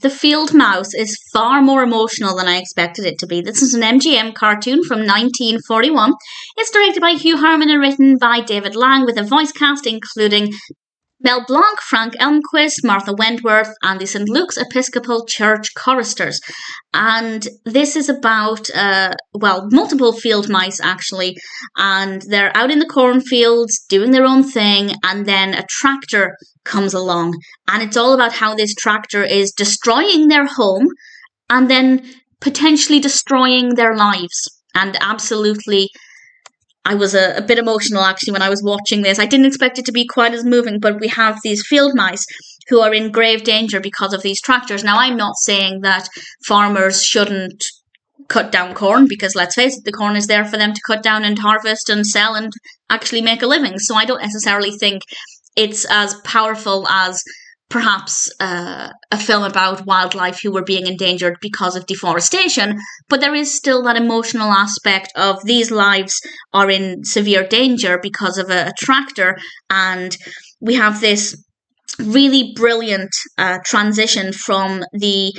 The Field Mouse is far more emotional than I expected it to be. This is an MGM cartoon from 1941. It's directed by Hugh Harman and written by David Lang, with a voice cast including Mel Blanc, Frank Elmquist, Martha Wentworth, and the St. Luke's Episcopal Church Choristers. And this is about, multiple field mice actually, and they're out in the cornfields doing their own thing, and then a tractor comes along, and it's all about how this tractor is destroying their home and then potentially destroying their lives. And absolutely, I was a bit emotional actually when I was watching this. I didn't expect it to be quite as moving, but we have these field mice who are in grave danger because of these tractors. Now, I'm not saying that farmers shouldn't cut down corn, because let's face it, the corn is there for them to cut down and harvest and sell and actually make a living. So I don't necessarily think it's as powerful as perhaps a film about wildlife who were being endangered because of deforestation, but there is still that emotional aspect of these lives are in severe danger because of a tractor. And we have this really brilliant transition from the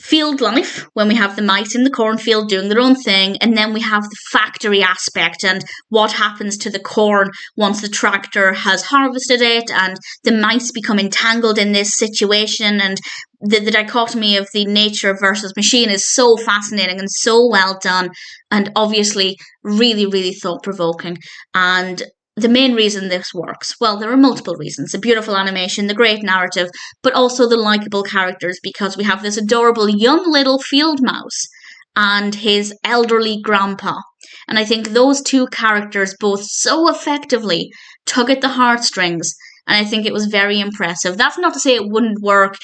field life, when we have the mice in the cornfield doing their own thing, and then we have the factory aspect and what happens to the corn once the tractor has harvested it, and the mice become entangled in this situation. And the dichotomy of the nature versus machine is so fascinating and so well done, and obviously really, really thought-provoking. And the main reason this works, well, there are multiple reasons. The beautiful animation, the great narrative, but also the likable characters, because we have this adorable young little field mouse and his elderly grandpa. And I think those two characters both so effectively tug at the heartstrings, and I think it was very impressive. That's not to say it wouldn't work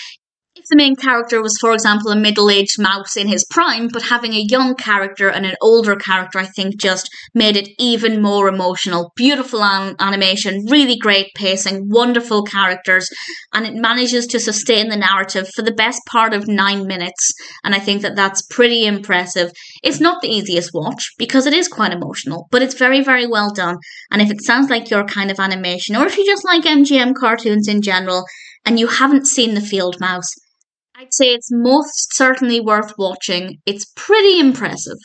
if the main character was, for example, a middle-aged mouse in his prime, but having a young character and an older character, I think, just made it even more emotional. Beautiful animation, really great pacing, wonderful characters, and it manages to sustain the narrative for the best part of 9 minutes, and I think that that's pretty impressive. It's not the easiest watch, because it is quite emotional, but it's very, very well done, and if it sounds like your kind of animation, or if you just like MGM cartoons in general, and you haven't seen The Field Mouse, I'd say it's most certainly worth watching. It's pretty impressive.